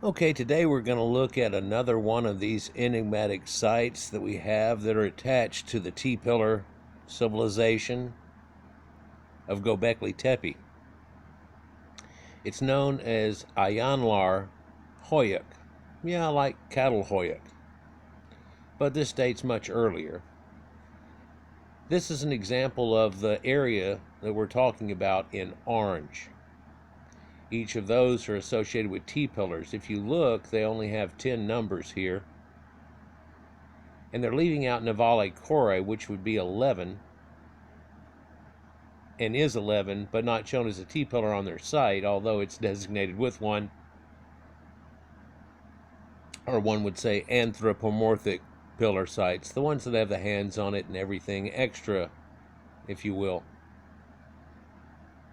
Okay, today we're going to look at another one of these enigmatic sites that we have that are attached to the T-pillar civilization of Gobekli Tepe. It's known as Ayanlar Hoyuk. Yeah, like cattle Hoyuk. But this dates much earlier. This is an example of the area that we're talking about in orange. Each of those are associated with T-pillars. If you look, they only have 10 numbers here. And they're leaving out Navale Kore, which would be 11, and is 11, but not shown as a T-pillar on their site, although it's designated with one, or one would say anthropomorphic pillar sites, the ones that have the hands on it and everything extra, if you will.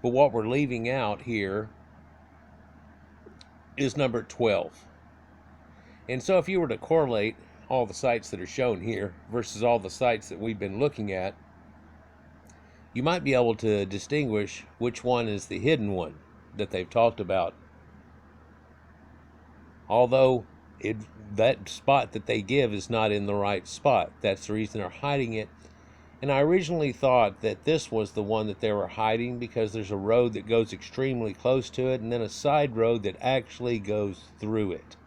But what we're leaving out here is number 12. And so if you were to correlate all the sites that are shown here versus all the sites that we've been looking at, you might be able to distinguish which one is the hidden one that they've talked about. Although that spot that they give is not in the right spot. That's the reason they're hiding it. And I originally thought that this was the one that they were hiding because there's a road that goes extremely close to it and then a side road that actually goes through it.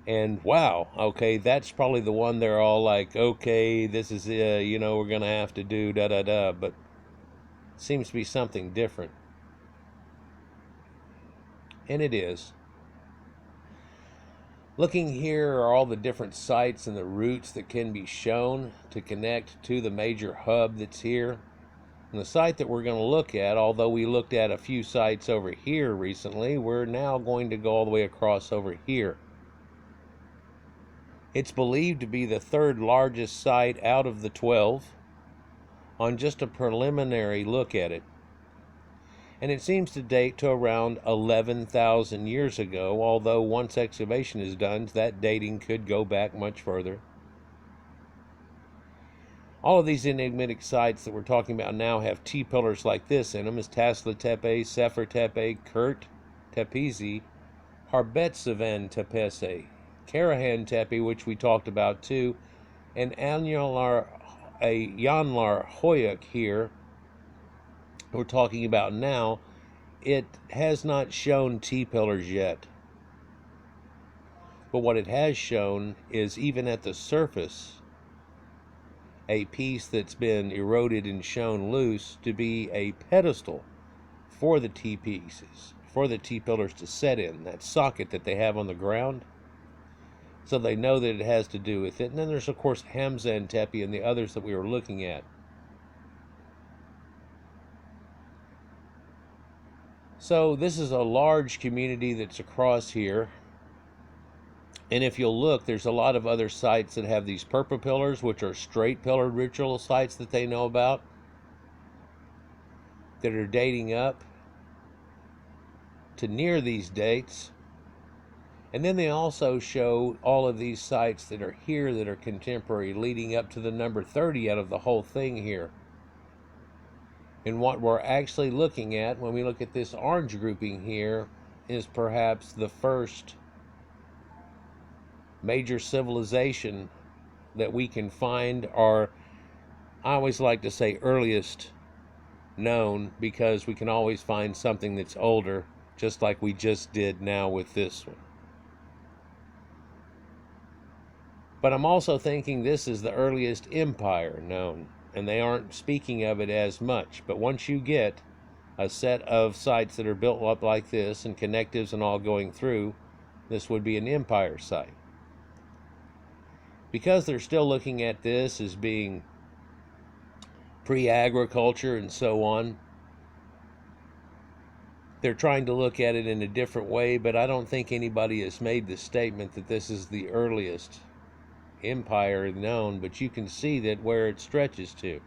And wow, okay, that's probably the one they're all like, okay, this is, we're going to have to do da-da-da, but it seems to be something different. And it is. Looking here are all the different sites and the routes that can be shown to connect to the major hub that's here. And the site that we're going to look at, although we looked at a few sites over here recently, we're now going to go all the way across over here. It's believed to be the third largest site out of the 12 on just a preliminary look at it. And it seems to date to around 11,000 years ago, although once excavation is done, that dating could go back much further. All of these enigmatic sites that we're talking about now have T-pillars like this in them, as Tas Tepe, Sefer Tepe, Kurt Tepezi, Harbetsavan Tepese, Karahan Tepe, which we talked about too, and Ayanlar Hoyuk here, we're talking about now. It has not shown T-pillars yet. But what it has shown is, even at the surface, a piece that's been eroded and shown loose to be a pedestal for the T-pieces, for the T-pillars to set in, that socket that they have on the ground. So they know that it has to do with it. And then there's, of course, Hamzan Tepe and the others that we were looking at. So this is a large community that's across here. And if you'll look, there's a lot of other sites that have these purple pillars, which are straight pillared ritual sites that they know about, that are dating up to near these dates. And then they also show all of these sites that are here that are contemporary, leading up to the number 30 out of the whole thing here. And what we're actually looking at when we look at this orange grouping here is perhaps the first major civilization that we can find, or I always like to say earliest known, because we can always find something that's older, just like we just did now with this one. But I'm also thinking this is the earliest empire known, and they aren't speaking of it as much. But once you get a set of sites that are built up like this and connectives and all going through, this would be an empire site. Because they're still looking at this as being pre-agriculture and so on, they're trying to look at it in a different way, but I don't think anybody has made the statement that this is the earliest empire known, but you can see that where it stretches to.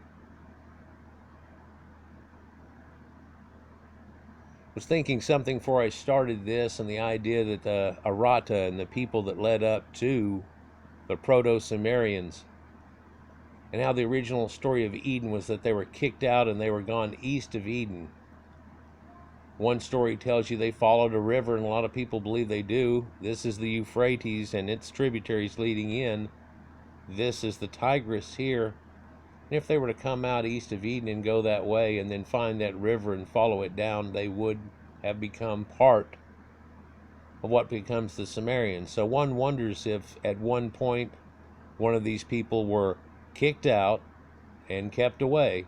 I was thinking something before I started this, and the idea that the Arata and the people that led up to the Proto-Sumerians, and how the original story of Eden was that they were kicked out and they were gone east of Eden. One story tells you they followed a river, and a lot of people believe they do. This is the Euphrates and its tributaries leading in. This is the Tigris here. And if they were to come out east of Eden and go that way and then find that river and follow it down, they would have become part of what becomes the Sumerians. So one wonders if at one point one of these people were kicked out and kept away,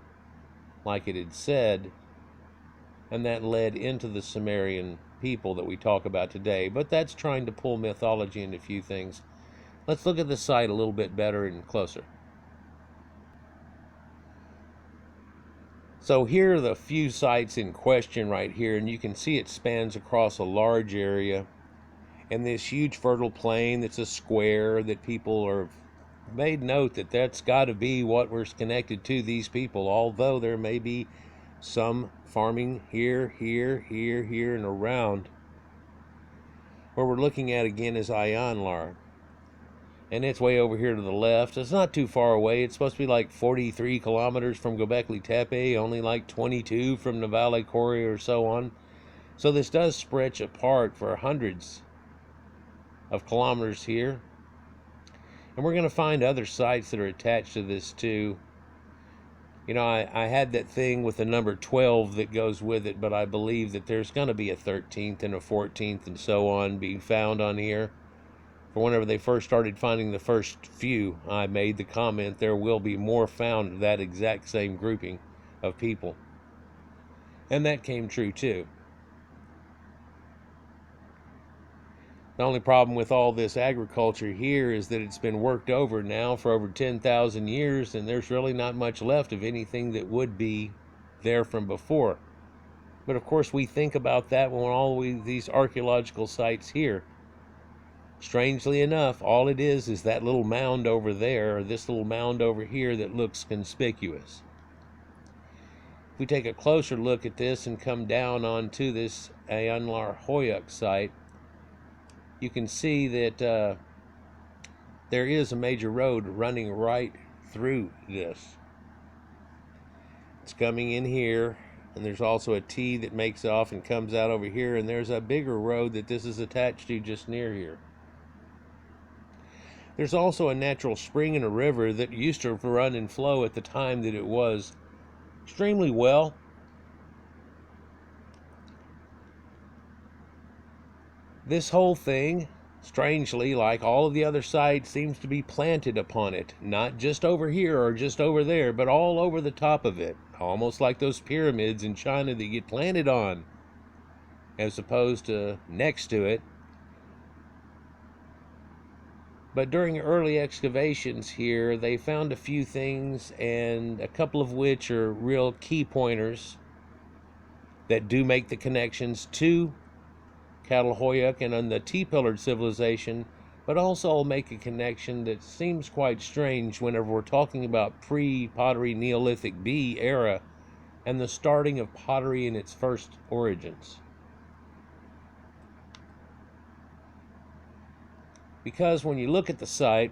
like it had said, and that led into the Sumerian people that we talk about today. But that's trying to pull mythology into a few things. Let's look at the site a little bit better and closer. So here are the few sites in question right here, and you can see it spans across a large area. And this huge fertile plain that's a square that people are made note that that's got to be what we're connected to these people, although there may be some farming here, and around. Where we're looking at again is Ayanlar. And it's way over here to the left. It's not too far away. It's supposed to be like 43 kilometers from Gobekli Tepe, only like 22 from the Valley Quarry or so on. So this does stretch apart for hundreds of kilometers here. And we're going to find other sites that are attached to this too. You know, I had that thing with the number 12 that goes with it, but I believe that there's going to be a 13th and a 14th and so on being found on here. For whenever they first started finding the first few, I made the comment there will be more found of that exact same grouping of people. And that came true too. The only problem with all this agriculture here is that it's been worked over now for over 10,000 years, and there's really not much left of anything that would be there from before. But of course we think about that when all these archaeological sites here. Strangely enough, all it is that little mound over there, or this little mound over here that looks conspicuous. If we take a closer look at this and come down onto this Ayanlar Hoyuk site, you can see that there is a major road running right through this. It's coming in here, and there's also a T that makes off and comes out over here, and there's a bigger road that this is attached to just near here. There's also a natural spring and a river that used to run and flow at the time that it was extremely well. This whole thing, strangely, like all of the other sites, seems to be planted upon it. Not just over here or just over there, but all over the top of it. Almost like those pyramids in China that get planted on, as opposed to next to it. But during early excavations here, they found a few things, and a couple of which are real key pointers that do make the connections to Catalhoyuk and on the T-pillared civilization, but also make a connection that seems quite strange whenever we're talking about pre-pottery Neolithic B era and the starting of pottery in its first origins. Because when you look at the site,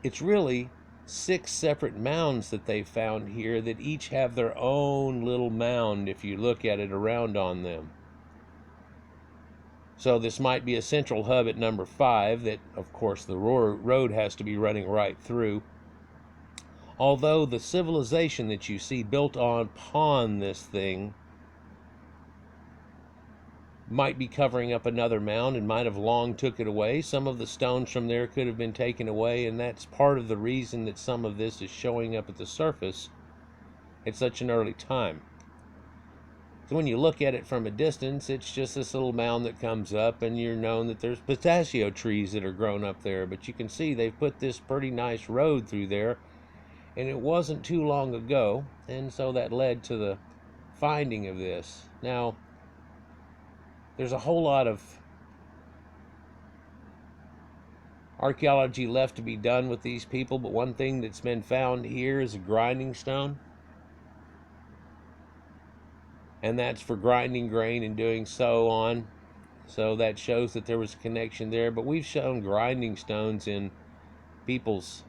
it's really 6 separate mounds that they found here that each have their own little mound if you look at it around on them. So this might be a central hub at number 5 that, of course, the road has to be running right through. Although the civilization that you see built upon this thing might be covering up another mound and might have long took it away. Some of the stones from there could have been taken away, and that's part of the reason that some of this is showing up at the surface at such an early time. So when you look at it from a distance, it's just this little mound that comes up, and you're known that there's pistachio trees that are grown up there. But you can see they've put this pretty nice road through there, and it wasn't too long ago, and so that led to the finding of this. Now, there's a whole lot of archaeology left to be done with these people, but one thing that's been found here is a grinding stone. And that's for grinding grain and doing so on. So that shows that there was a connection there. But we've shown grinding stones in people's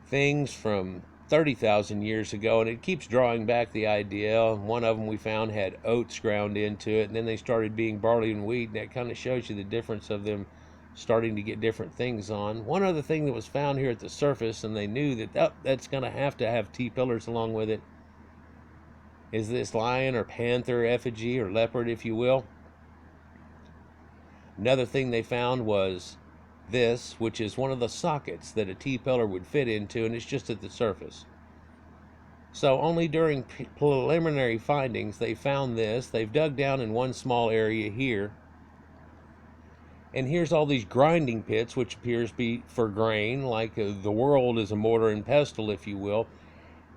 things from 30,000 years ago, and it keeps drawing back the idea. One of them we found had oats ground into it, and then they started being barley and wheat, and that kind of shows you the difference of them starting to get different things on. One other thing that was found here at the surface, and they knew that that's going to have T-pillars along with it, is this lion or panther effigy, or leopard, if you will. Another thing they found was this, which is one of the sockets that a T-pillar would fit into, and it's just at the surface. So only during preliminary findings they found this. They've dug down in one small area here, and here's all these grinding pits, which appears to be for grain, like the world is a mortar and pestle, if you will.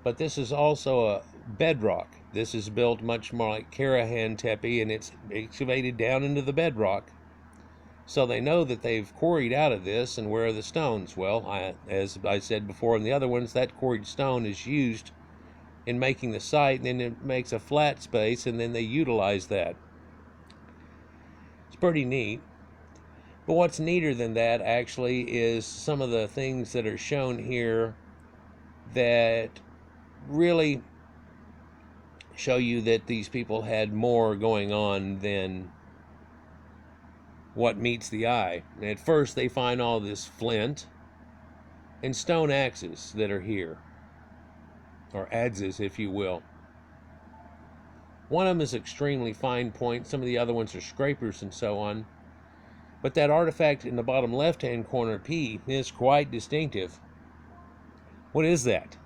But this is also a bedrock. This is built much more like Christened Tepe, and it's excavated down into the bedrock. So they know that they've quarried out of this, and where are the stones? Well, as I said before in the other ones, that quarried stone is used in making the site, and then it makes a flat space, and then they utilize that. It's pretty neat. But what's neater than that, actually, is some of the things that are shown here that really show you that these people had more going on than what meets the eye. And at first they find all this flint and stone axes that are here, or adzes, if you will. One of them is extremely fine point, some of the other ones are scrapers and so on. But that artifact in the bottom left-hand corner, P, is quite distinctive. What is that?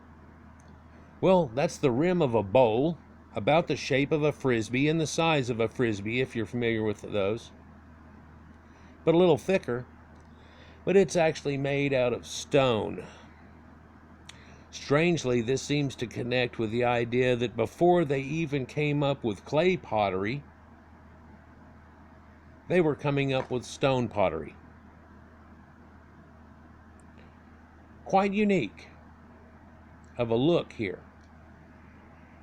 Well, that's the rim of a bowl, about the shape of a frisbee and the size of a frisbee, if you're familiar with those. But a little thicker. But it's actually made out of stone. Strangely, this seems to connect with the idea that before they even came up with clay pottery, they were coming up with stone pottery. Quite unique of a look here.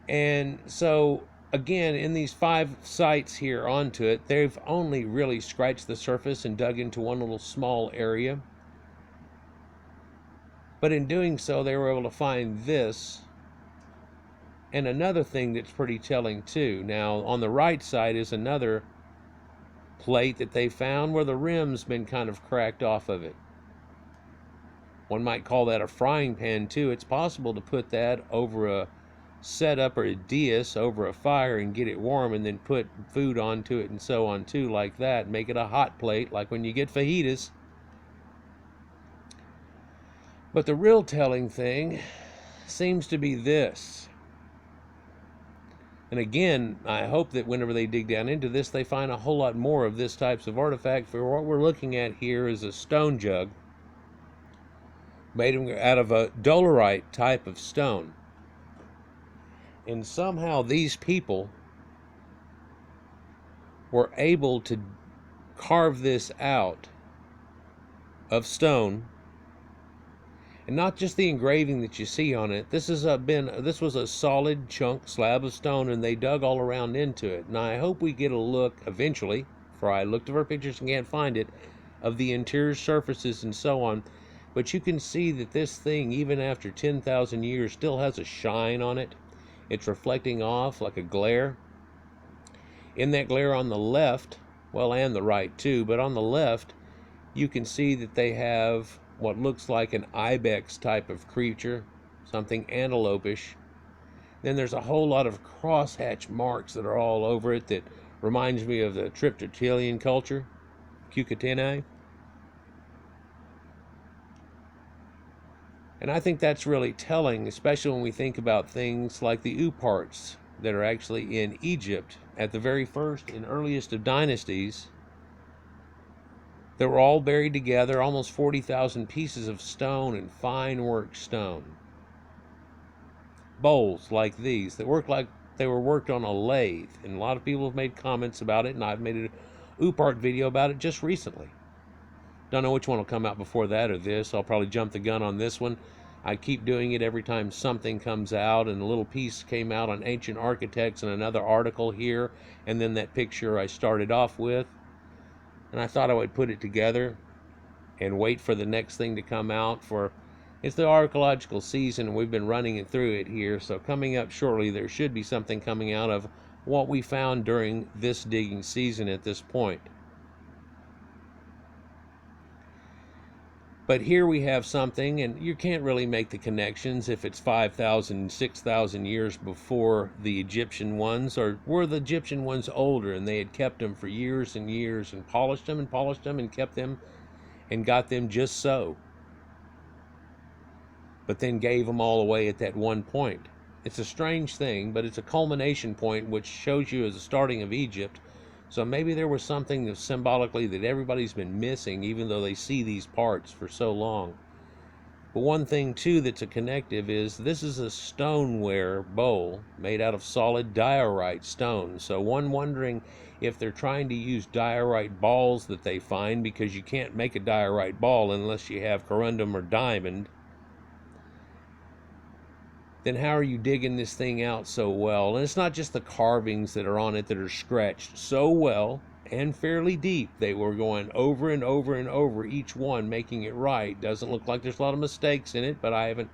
And so, again, in these 5 sites here onto it, they've only really scratched the surface and dug into one little small area. But in doing so, they were able to find this and another thing that's pretty telling too. Now, on the right side is another plate that they found where the rim's been kind of cracked off of it. One might call that a frying pan too. It's possible to put that over a setup or a dais over a fire and get it warm, and then put food onto it and so on too, like that. Make it a hot plate, like when you get fajitas. But the real telling thing seems to be this. And again, I hope that whenever they dig down into this, they find a whole lot more of this types of artifact. For what we're looking at here is a stone jug made out of a dolerite type of stone. And somehow these people were able to carve this out of stone. And not just the engraving that you see on it. This was a solid chunk slab of stone, and they dug all around into it. And I hope we get a look eventually, for I looked over pictures and can't find it, of the interior surfaces and so on. But you can see that this thing, even after 10,000 years, still has a shine on it. It's reflecting off like a glare. In that glare on the left, well, and the right too, but on the left, you can see that they have what looks like an ibex type of creature, something antelope-ish. Then there's a whole lot of crosshatch marks that are all over it that reminds me of the Triptylian culture, Cucuteni. And I think that's really telling, especially when we think about things like the ooparts that are actually in Egypt at the very first and earliest of dynasties. They were all buried together, almost 40,000 pieces of stone and fine work stone. Bowls like these that worked like they were worked on a lathe. And a lot of people have made comments about it, and I've made an oopart video about it just recently. Don't know which one will come out before that or this. I'll probably jump the gun on this one. I keep doing it every time something comes out, and a little piece came out on ancient architects and another article here, and then that picture I started off with. And I thought I would put it together and wait for the next thing to come out for It's the archaeological season, and we've been running it through it here, so coming up shortly there should be something coming out of what we found during this digging season at this point. But here we have something, and you can't really make the connections if it's 5,000, 6,000 years before the Egyptian ones, or were the Egyptian ones older and they had kept them for years and years and polished them and kept them and got them just so, but then gave them all away at that one point. It's a strange thing, but it's a culmination point which shows you as the starting of Egypt. So maybe there was something that symbolically that everybody's been missing, even though they see these parts for so long. But one thing too that's a connective is this is a stoneware bowl made out of solid diorite stone. So one wondering if they're trying to use diorite balls that they find, because you can't make a diorite ball unless you have corundum or diamond. Then how are you digging this thing out so well? And it's not just the carvings that are on it that are scratched so well and fairly deep. They were going over and over and over each one, making it right. Doesn't look like there's a lot of mistakes in it, but I haven't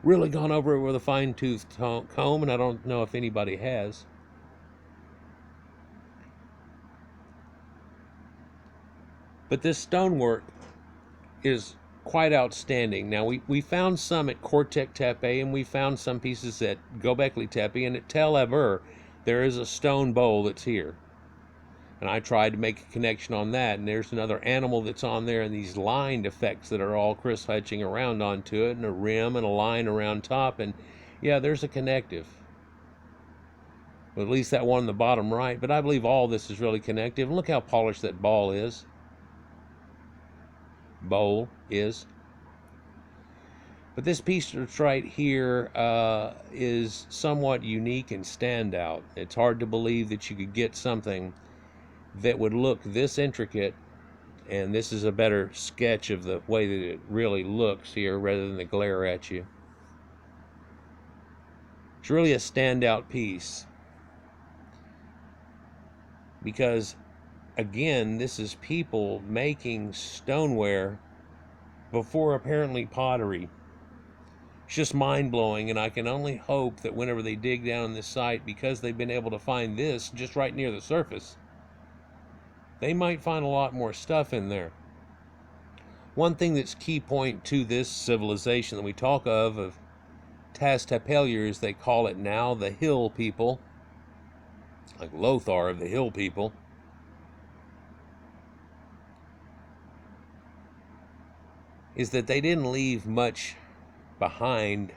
really gone over it with a fine-toothed comb, and I don't know if anybody has. But this stonework is quite outstanding. Now, we found some at Tepe, and we found some pieces at Gobekli Tepe, and at Tel Abyr, there is a stone bowl that's here. And I tried to make a connection on that, and there's another animal that's on there, and these lined effects that are all criss-hatching around onto it, and a rim and a line around top, and yeah, there's a connective. Well, at least that one on the bottom right, but I believe all this is really connective. And look how polished that bowl is. But this piece that's right here is somewhat unique and standout. It's hard to believe that you could get something that would look this intricate, and this is a better sketch of the way that it really looks here rather than the glare at you. It's really a standout piece because, again, this is people making stoneware before apparently pottery. It's just mind-blowing, and I can only hope that whenever they dig down on this site, because they've been able to find this just right near the surface, they might find a lot more stuff in there. One thing that's key point to this civilization that we talk of Tas Tepellier, as they call it now, the hill people, like Lothar of the hill people, is that they didn't leave much behind.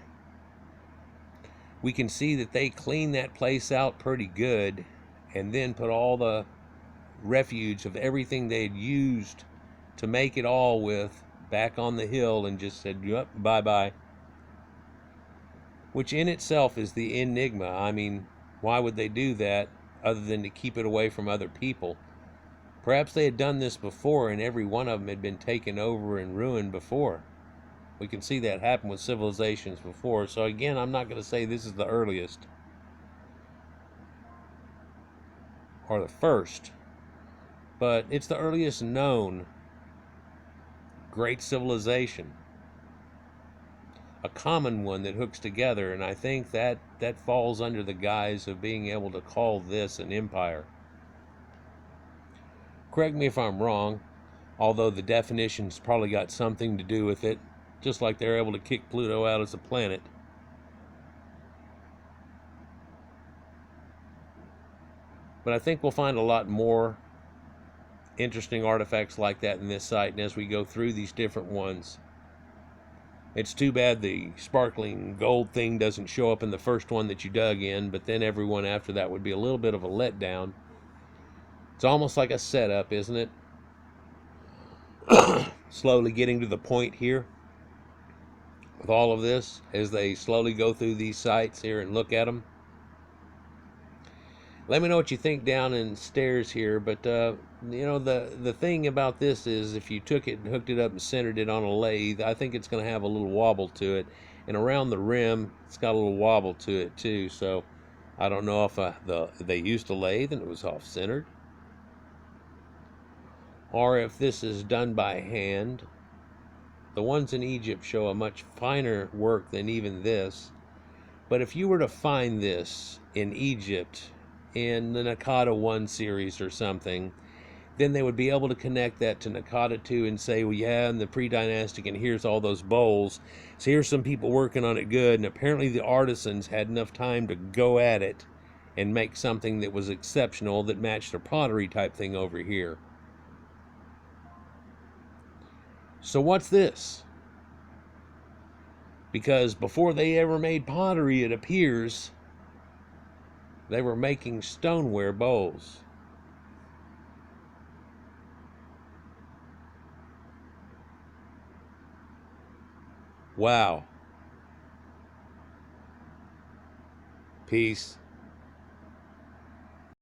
We can see that they cleaned that place out pretty good and then put all the refuge of everything they had used to make it all with back on the hill and just said, yep, bye-bye. Which in itself is the enigma. I mean, why would they do that other than to keep it away from other people? Perhaps they had done this before and every one of them had been taken over and ruined before. We can see that happen with civilizations before. So again, I'm not going to say this is the earliest or the first, but it's the earliest known great civilization. A common one that hooks together, and I think that falls under the guise of being able to call this an empire. Correct me if I'm wrong, although the definition's probably got something to do with it, just like they're able to kick Pluto out as a planet. But I think we'll find a lot more interesting artifacts like that in this site, and as we go through these different ones. It's too bad the sparkling gold thing doesn't show up in the first one that you dug in, but then everyone after that would be a little bit of a letdown. It's almost like a setup, isn't it? Slowly getting to the point here with all of this as they slowly go through these sites here and look at them. Let me know what you think down in stairs here, but you know, the thing about this is if you took it and hooked it up and centered it on a lathe, I think it's going to have a little wobble to it, and around the rim it's got a little wobble to it too. So I don't know if they used a lathe and it was off centered, or if this is done by hand. The ones in Egypt show a much finer work than even this. But if you were to find this in Egypt in the Nakata 1 series or something, then they would be able to connect that to Nakata 2 and say, well, yeah, in the pre-dynastic, and here's all those bowls. So here's some people working on it good, and apparently the artisans had enough time to go at it and make something that was exceptional that matched a pottery type thing over here. So what's this? Because before they ever made pottery, it appears they were making stoneware bowls. Wow. Peace.